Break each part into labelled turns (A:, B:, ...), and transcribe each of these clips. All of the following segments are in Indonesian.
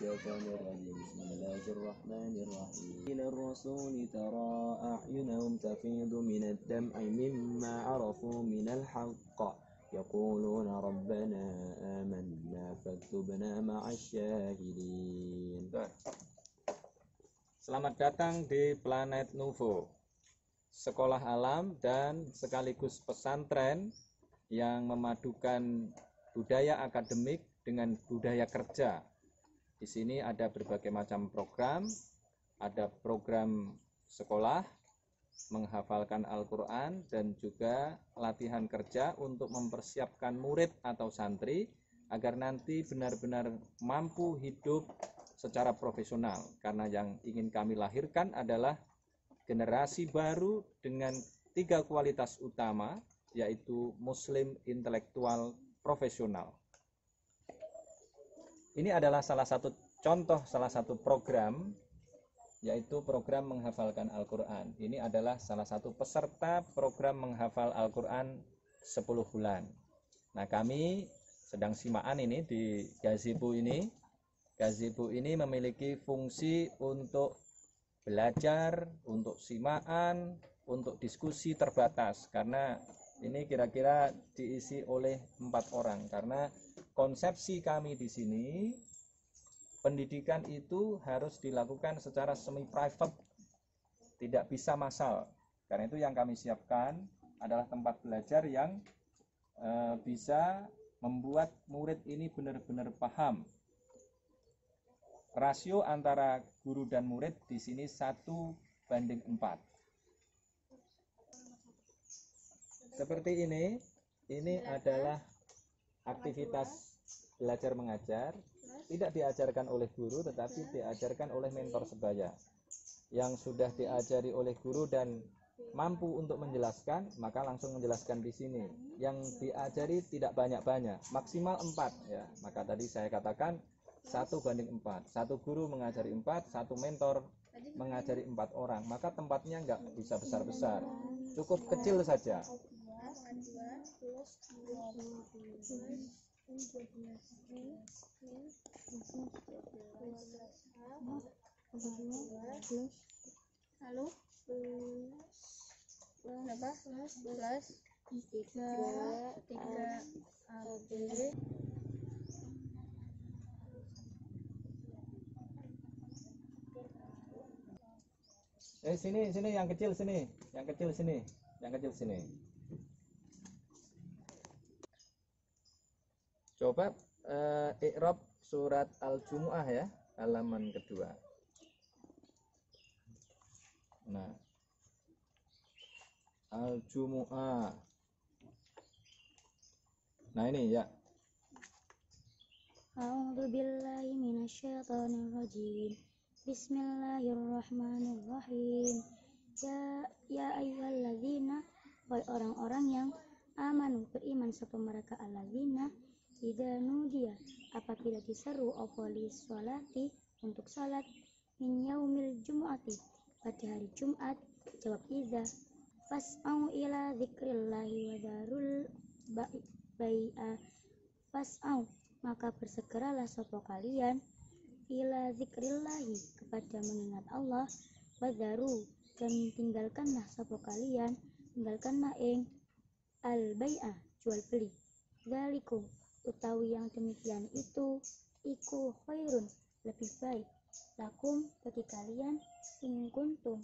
A: الشيطان الرجيم بسم الله الرحمن الرحيم إلى الرسول ترى أعينهم تفيض من الدمع مما عرفوا من الحق يقولون ربنا آمنا فاكتبنا مع الشاهدين.
B: Selamat datang di Planet Nuvo, sekolah alam dan sekaligus pesantren yang memadukan budaya akademik dengan budaya kerja. Di sini ada berbagai macam program, ada program sekolah, menghafalkan Al-Quran, dan juga latihan kerja untuk mempersiapkan murid atau santri agar nanti benar-benar mampu hidup secara profesional. Karena yang ingin kami lahirkan adalah generasi baru dengan 3 kualitas utama, yaitu muslim, intelektual, profesional. Ini adalah salah satu contoh, salah satu program, yaitu program menghafalkan Al-Quran. Ini adalah salah satu peserta program menghafal Al-Quran 10 bulan. Nah, kami sedang simaan ini di gazebo ini. Gazebo ini memiliki fungsi untuk belajar, untuk simaan, untuk diskusi terbatas. Karena ini kira-kira diisi oleh 4 orang. Karena konsepsi kami di sini, pendidikan itu harus dilakukan secara semi private, tidak bisa massal. Karena itu yang kami siapkan adalah tempat belajar yang bisa membuat murid ini benar-benar paham. Rasio antara guru dan murid di sini 1:4. Seperti ini adalah aktivitas belajar mengajar, tidak diajarkan oleh guru tetapi diajarkan oleh mentor sebaya. Yang sudah diajari oleh guru dan mampu untuk menjelaskan, maka langsung menjelaskan di sini. Yang diajari tidak banyak-banyak, maksimal 4 ya. Maka tadi saya katakan 1:4. 1 guru mengajari 4, 1 mentor mengajari 4 orang. Maka tempatnya nggak bisa besar-besar, cukup kecil saja.
C: Lalu berapa? Plus 3 AB.
B: Sini yang kecil sini, yang kecil sini, yang kecil sini. Coba i'rab surat Al-Jumu'ah ya, halaman kedua. Nah, Al-Jumu'ah. Nah ini ya.
C: A'udzu billahi minasyaitonir rajim. Bismillahirrahmanirrahim. Ya ayyuhalladzina, wahai orang-orang yang amanu, beriman sapa mereka, alladzina idza nudiya, apabila diseru apa li sholati, untuk salat, min yaumil jumu'ati, pada hari Jumat, jawab idza, fas'au ila dzikrillahi wa darul bai'a, fas'au, maka bersegeralah sapa kalian, ila dzikrillahi, kepada mengingat Allah, wadaru, dan tinggalkanlah sapa kalian, tinggalkanlah ing al bai'ah, jual beli, dzalikum, utawi yang demikian itu, iku khairun, lebih baik, lakum, bagi kalian, in kuntum,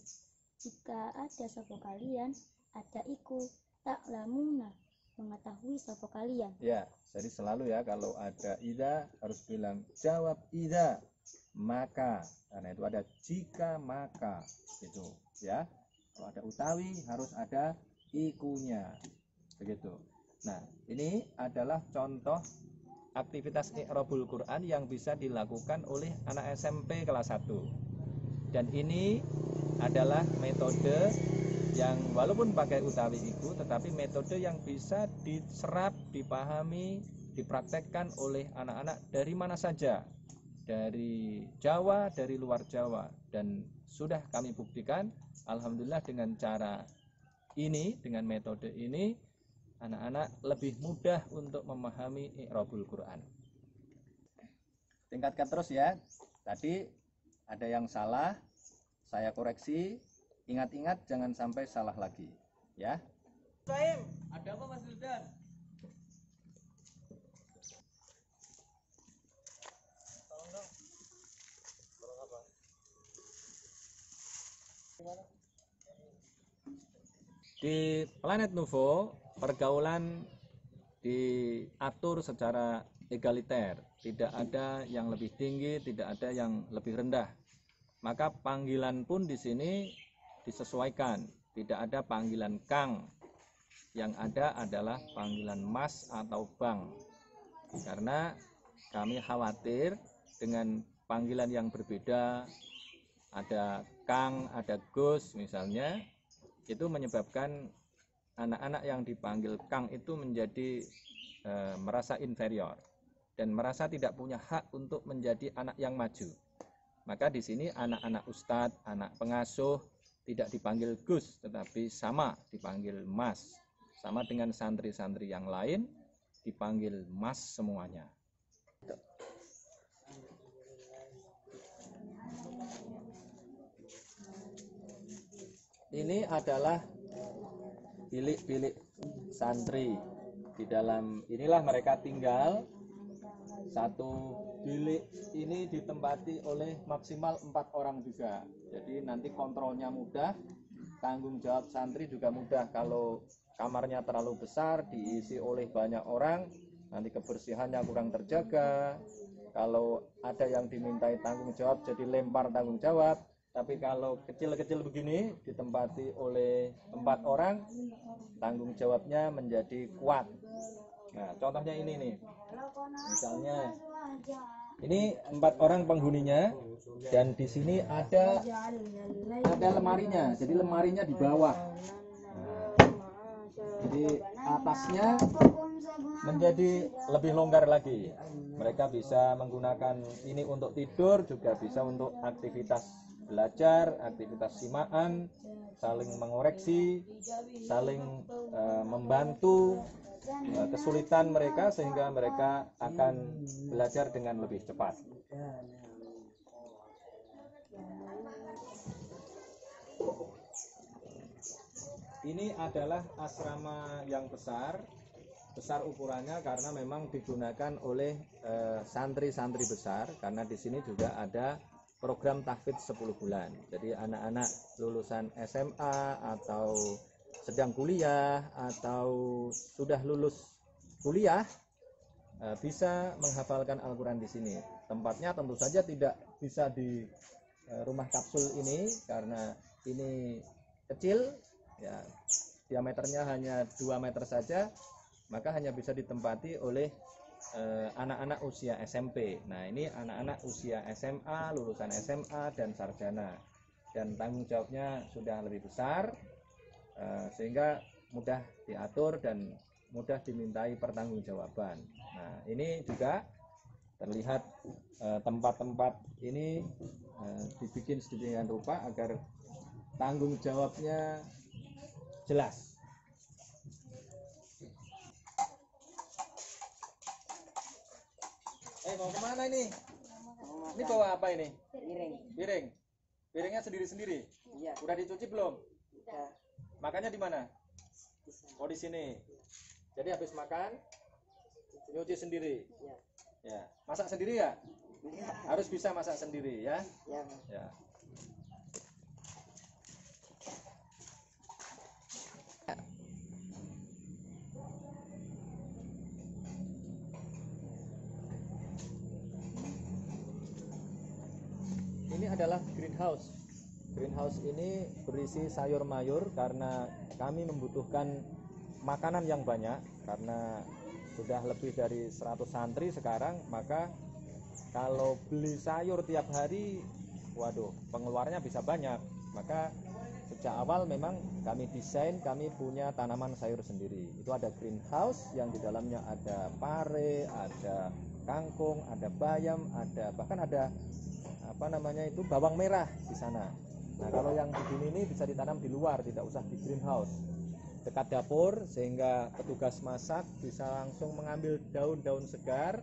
C: jika ada sapa kalian, ada iku, ta'lamuna, mengetahui sapa kalian.
B: Ya, jadi selalu ya kalau ada idza harus bilang jawab idza, maka. Karena itu ada jika maka gitu ya. Kalau ada utawi harus ada ikunya. Begitu. Nah, ini adalah contoh aktivitas i'rabul Quran yang bisa dilakukan oleh anak SMP kelas 1. Dan ini adalah metode yang walaupun pakai utawi iku, tetapi metode yang bisa diserap, dipahami, dipraktekkan oleh anak-anak dari mana saja, dari Jawa, dari luar Jawa. Dan sudah kami buktikan, alhamdulillah dengan cara ini, dengan metode ini, anak-anak lebih mudah untuk memahami i'rabul Quran. Tingkatkan terus ya. Tadi ada yang salah, saya koreksi. Ingat-ingat jangan sampai salah lagi, ya.
A: Ada apa Mas Wildan?
B: Di planet Nuvo, pergaulan diatur secara egaliter, tidak ada yang lebih tinggi, tidak ada yang lebih rendah. Maka panggilan pun di sini disesuaikan, tidak ada panggilan Kang, yang ada adalah panggilan Mas atau Bang. Karena kami khawatir dengan panggilan yang berbeda, ada Kang, ada Gus misalnya, itu menyebabkan anak-anak yang dipanggil Kang itu menjadi merasa inferior dan merasa tidak punya hak untuk menjadi anak yang maju. Maka di sini anak-anak ustadz, anak pengasuh tidak dipanggil Gus, tetapi sama dipanggil Mas. Sama dengan santri-santri yang lain dipanggil Mas semuanya. Ini adalah bilik-bilik santri. Di dalam inilah mereka tinggal. Satu bilik ini ditempati oleh maksimal 4 orang juga. Jadi nanti kontrolnya mudah, tanggung jawab santri juga mudah. Kalau kamarnya terlalu besar, diisi oleh banyak orang, nanti kebersihannya kurang terjaga. Kalau ada yang dimintai tanggung jawab, jadi lempar tanggung jawab. Tapi kalau kecil-kecil begini ditempati oleh 4 orang, tanggung jawabnya menjadi kuat. Nah, contohnya ini nih. Misalnya ini 4 orang penghuninya, dan di sini ada lemarinya. Jadi lemarinya di bawah. Jadi atasnya menjadi lebih longgar lagi. Mereka bisa menggunakan ini untuk tidur, juga bisa untuk aktivitas belajar, aktivitas simaan, saling mengoreksi, saling membantu kesulitan mereka sehingga mereka akan belajar dengan lebih cepat. Ini adalah asrama yang besar ukurannya karena memang digunakan oleh santri-santri besar, karena di sini juga ada program tahfidz 10 bulan. Jadi anak-anak lulusan SMA atau sedang kuliah atau sudah lulus kuliah bisa menghafalkan Al-Quran di sini. Tempatnya tentu saja tidak bisa di rumah kapsul ini karena ini kecil, ya, diameternya hanya 2 meter saja, maka hanya bisa ditempati oleh anak-anak usia SMP. Nah, ini anak-anak usia SMA, lulusan SMA dan sarjana, dan tanggung jawabnya sudah lebih besar, sehingga mudah diatur dan mudah dimintai pertanggungjawaban. Nah, ini juga terlihat tempat-tempat ini dibikin sedemikian rupa agar tanggung jawabnya jelas. Mau kemana ini? Ini bawa apa ini? Piring. Piringnya sendiri-sendiri?
D: Iya.
B: Udah dicuci belum?
D: Udah.
B: Makannya di mana? Oh, di sini. Jadi habis makan nyuci sendiri.
D: Iya.
B: Ya. Masak sendiri ya? Harus bisa masak sendiri ya?
D: Iya.
B: Ya. Ini adalah greenhouse. Greenhouse ini berisi sayur mayur karena kami membutuhkan makanan yang banyak, karena sudah lebih dari 100 santri sekarang. Maka kalau beli sayur tiap hari, waduh, pengeluarannya bisa banyak. Maka sejak awal memang kami desain, kami punya tanaman sayur sendiri. Itu ada greenhouse yang di dalamnya ada pare, ada kangkung, ada bayam, ada bahkan ada bawang merah di sana. Nah, kalau yang begini ini bisa ditanam di luar, tidak usah di greenhouse, dekat dapur, sehingga petugas masak bisa langsung mengambil daun-daun segar.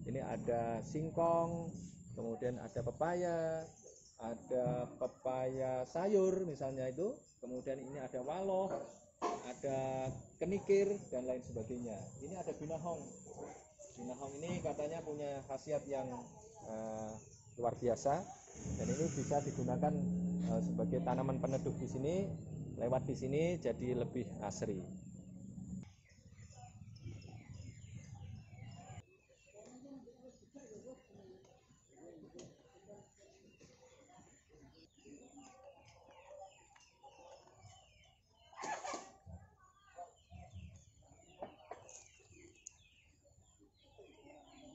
B: Ini ada singkong, kemudian ada pepaya sayur misalnya itu, kemudian ini ada waloh, ada kenikir dan lain sebagainya. Ini ada binahong. Binahong ini katanya punya khasiat yang luar biasa, dan ini bisa digunakan sebagai tanaman peneduh di sini. Lewat di sini jadi lebih asri.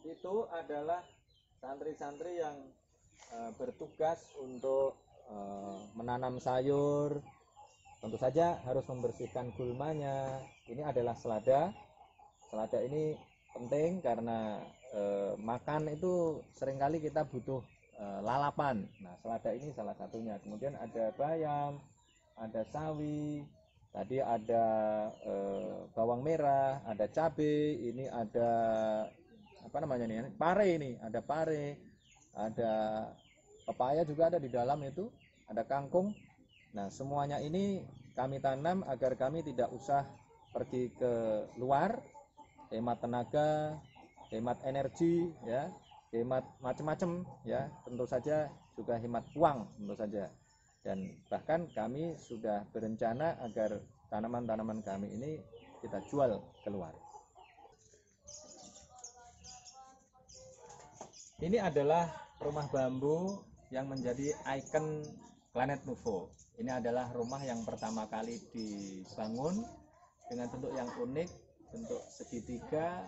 B: Itu adalah santri-santri yang bertugas untuk menanam sayur. Tentu saja harus membersihkan gulmanya. Ini adalah selada. Selada ini penting karena makan itu seringkali kita butuh lalapan. Nah, selada ini salah satunya. Kemudian ada bayam, ada sawi, tadi ada bawang merah, ada cabai, ini ada apa namanya nih? Pare ini, ada pare, ada pepaya juga ada di dalam itu, ada kangkung. Nah, semuanya ini kami tanam agar kami tidak usah pergi ke luar, hemat tenaga, hemat energi, ya, hemat macam-macam, ya, tentu saja juga hemat uang, tentu saja. Dan bahkan kami sudah berencana agar tanaman-tanaman kami ini kita jual keluar. Ini adalah rumah bambu yang menjadi ikon Planet Nuvo. Ini adalah rumah yang pertama kali dibangun dengan bentuk yang unik, bentuk segitiga,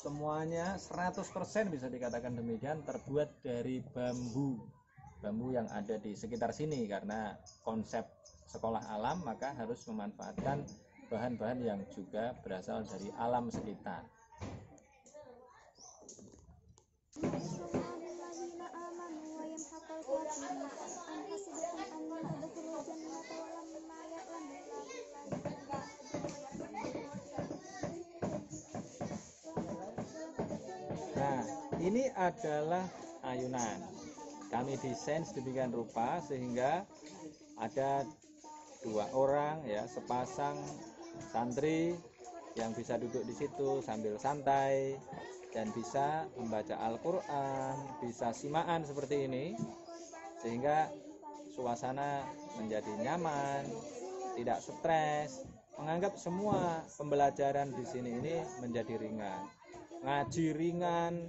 B: semuanya 100% bisa dikatakan demikian terbuat dari bambu yang ada di sekitar sini. Karena konsep sekolah alam maka harus memanfaatkan bahan-bahan yang juga berasal dari alam sekitar. Nah, ini adalah ayunan. Kami desain sedemikian rupa sehingga ada 2 orang, ya, sepasang santri yang bisa duduk di situ sambil santai dan bisa membaca Al-Quran, bisa simaan seperti ini, sehingga suasana menjadi nyaman, tidak stres, menganggap semua pembelajaran di sini ini menjadi ringan. Ngaji ringan,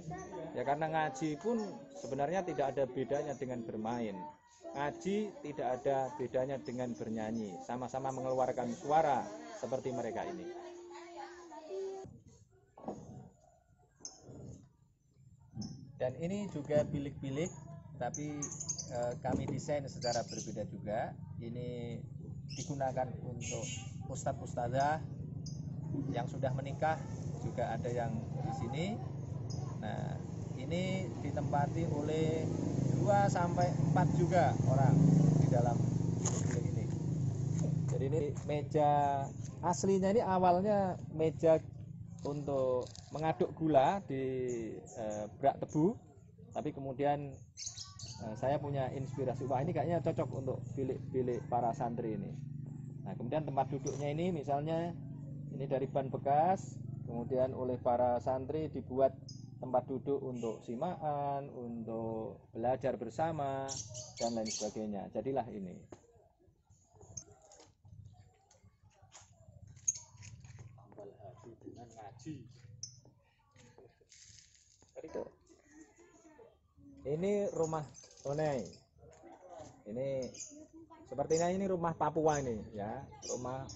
B: ya, karena ngaji pun sebenarnya tidak ada bedanya dengan bermain. Ngaji tidak ada bedanya dengan bernyanyi, sama-sama mengeluarkan suara seperti mereka ini. Dan ini juga bilik-bilik, tapi kami desain secara berbeda juga. Ini digunakan untuk ustadz-ustadzah yang sudah menikah, juga ada yang di sini. Nah, ini ditempati oleh 2-4 juga orang di dalam bilik ini. Jadi ini meja aslinya, ini awalnya meja untuk mengaduk gula di brak tebu, tapi kemudian saya punya inspirasi, wah ini kayaknya cocok untuk bilik-bilik para santri ini. Nah, kemudian tempat duduknya ini misalnya ini dari ban bekas, kemudian oleh para santri dibuat tempat duduk untuk simaan, untuk belajar bersama dan lain sebagainya. Jadilah ini. Tambal hati dengan ngaji. Ini rumah Onei. Ini sepertinya ini rumah Papua ini, ya, rumah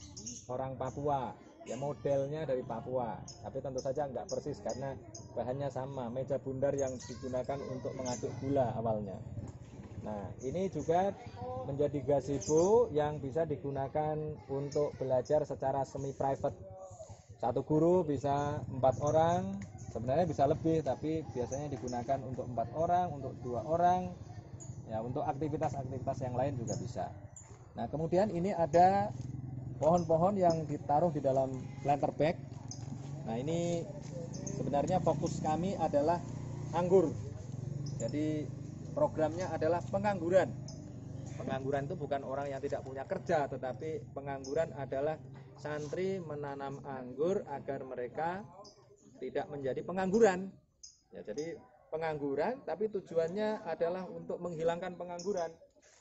B: orang Papua. Ya, modelnya dari Papua, tapi tentu saja nggak persis karena bahannya sama, meja bundar yang digunakan untuk mengaduk gula awalnya. Nah, ini juga menjadi gazebo yang bisa digunakan untuk belajar secara semi private. Satu guru bisa 4 orang, sebenarnya bisa lebih, tapi biasanya digunakan untuk 4 orang, untuk 2 orang, ya, untuk aktivitas-aktivitas yang lain juga bisa. Nah, kemudian ini ada pohon-pohon yang ditaruh di dalam planter bag. Nah, ini sebenarnya fokus kami adalah anggur. Jadi programnya adalah pengangguran. Pengangguran itu bukan orang yang tidak punya kerja, tetapi pengangguran adalah santri menanam anggur agar mereka tidak menjadi pengangguran. Ya, jadi pengangguran, tapi tujuannya adalah untuk menghilangkan pengangguran.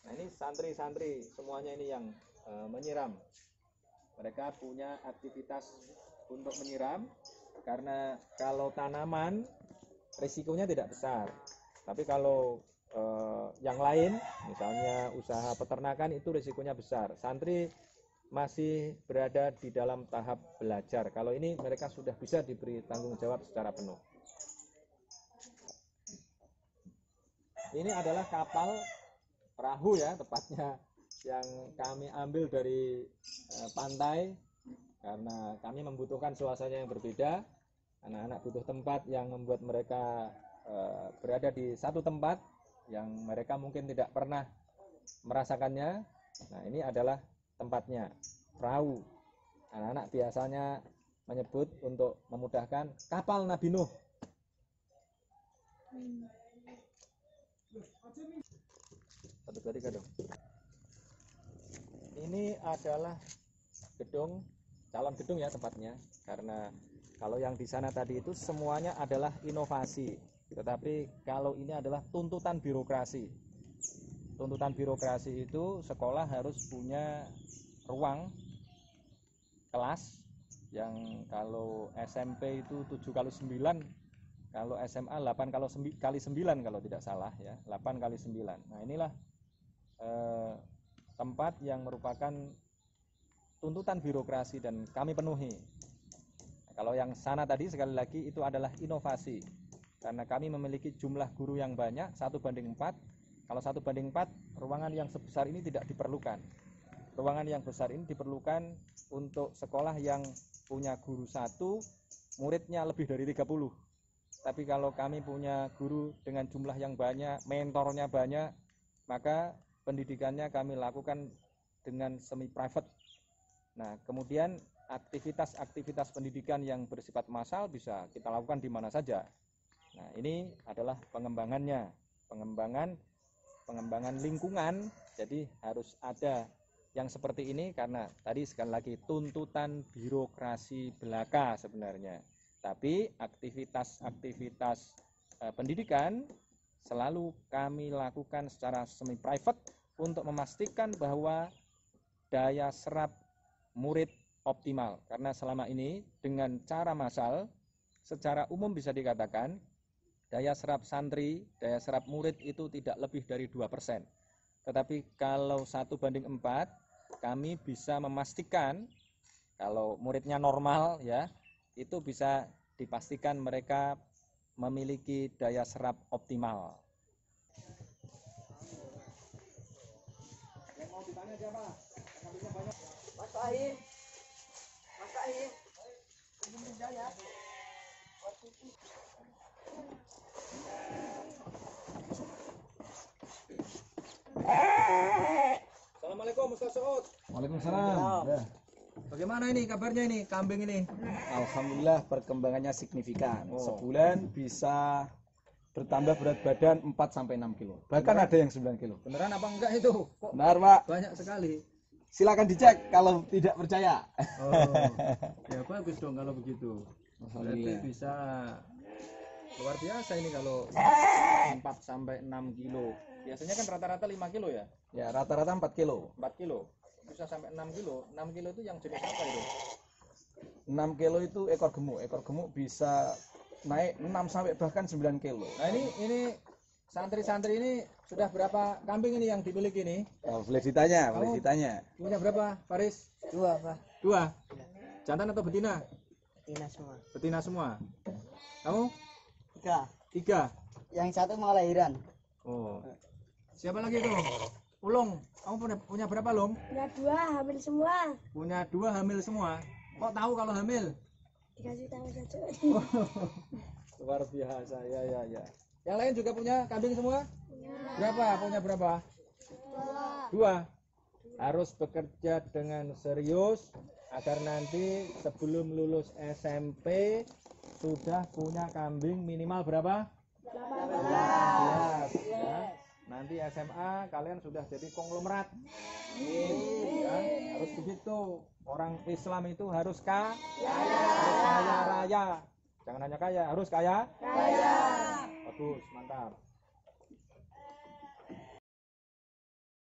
B: Nah, ini santri-santri semuanya ini yang menyiram. Mereka punya aktivitas untuk menyiram, karena kalau tanaman risikonya tidak besar. Tapi kalau yang lain, misalnya usaha peternakan, itu risikonya besar. Santri masih berada di dalam tahap belajar. Kalau ini mereka sudah bisa diberi tanggung jawab secara penuh. Ini adalah kapal perahu ya, tepatnya yang kami ambil dari pantai, karena kami membutuhkan suasana yang berbeda. Anak-anak butuh tempat yang membuat mereka berada di satu tempat yang mereka mungkin tidak pernah merasakannya. Nah, ini adalah tempatnya, perahu. Anak-anak biasanya menyebut untuk memudahkan kapal Nabi Nuh. Ini adalah gedung, calon gedung ya tempatnya, karena kalau yang di sana tadi itu semuanya adalah inovasi. Tetapi kalau ini adalah tuntutan birokrasi. Tuntutan birokrasi itu sekolah harus punya ruang kelas yang kalau SMP itu 7x9, kalau SMA 8x9 kalau tidak salah ya, 8x9. Nah, inilah tempat yang merupakan tuntutan birokrasi dan kami penuhi. Nah, kalau yang sana tadi sekali lagi itu adalah inovasi. Karena kami memiliki jumlah guru yang banyak, 1:4. Kalau 1:4, ruangan yang sebesar ini tidak diperlukan. Ruangan yang besar ini diperlukan untuk sekolah yang punya guru 1, muridnya lebih dari 30. Tapi kalau kami punya guru dengan jumlah yang banyak, mentornya banyak, maka pendidikannya kami lakukan dengan semi private. Nah, kemudian aktivitas-aktivitas pendidikan yang bersifat massal bisa kita lakukan di mana saja. Nah, ini adalah pengembangannya, pengembangan lingkungan. Jadi harus ada yang seperti ini, karena tadi sekali lagi tuntutan birokrasi belaka sebenarnya. Tapi aktivitas-aktivitas pendidikan selalu kami lakukan secara semi private untuk memastikan bahwa daya serap murid optimal. Karena selama ini dengan cara massal, secara umum bisa dikatakan daya serap santri, daya serap murid itu tidak lebih dari 2%. Tetapi kalau 1:4, kami bisa memastikan kalau muridnya normal ya, itu bisa dipastikan mereka memiliki daya serap optimal. Yang mau ditanya siapa?
A: Mas Fahim. Mas Fahim. Ini ya.
B: Assalamualaikum Ustaz Saud.
D: Waalaikumsalam. Ya.
B: Bagaimana ini kabarnya ini kambing ini?
D: Alhamdulillah perkembangannya signifikan.
B: Oh.
D: Sebulan bisa bertambah berat badan 4-6 kilo. Bahkan ada yang 9 kilo.
B: Beneran apa enggak itu? Kok
D: Benar, Pak.
B: banyak sekali?
D: Silakan dicek kalau tidak percaya.
B: Oh, ya bagus dong kalau begitu. Berarti
D: Alhamdulillah.
B: bisa luar biasa ini kalau 4-6 kilo. Biasanya kan rata-rata 5 kilo ya?
D: Ya, rata-rata 4 kilo.
B: 4 kilo. Bisa sampai 6 kilo. 6 kilo itu yang jenis apa itu?
D: 6 kilo itu ekor gemuk. Ekor gemuk bisa naik 6 sampai bahkan 9 kilo.
B: Nah, ini santri-santri ini sudah berapa kambing ini yang dimiliki ini?
D: Oh, boleh ditanya, boleh
B: Kamu
D: ditanya.
B: punya berapa, Faris?
A: 2, Pak.
B: 2. Jantan atau betina?
A: Betina semua.
B: Betina semua. Kamu?
A: 3.
B: 3.
A: Yang satu mau lahiran.
B: Oh. Siapa lagi itu? Ulung. Kamu punya berapa, Lung?
C: Punya 2, hamil semua.
B: Punya 2 hamil semua. Kok tahu kalau hamil?
C: Dikasih tahu saja.
B: Luar biasa. Ya. Yang lain juga punya kambing semua? Berapa? Punya berapa? 2. Harus bekerja dengan serius agar nanti sebelum lulus SMP sudah punya kambing minimal berapa? 18 ya. Nanti SMA kalian sudah jadi konglomerat. Ya, harus begitu. Orang Islam itu harus kaya raya. Jangan hanya kaya, harus kaya. Bagus, mantap.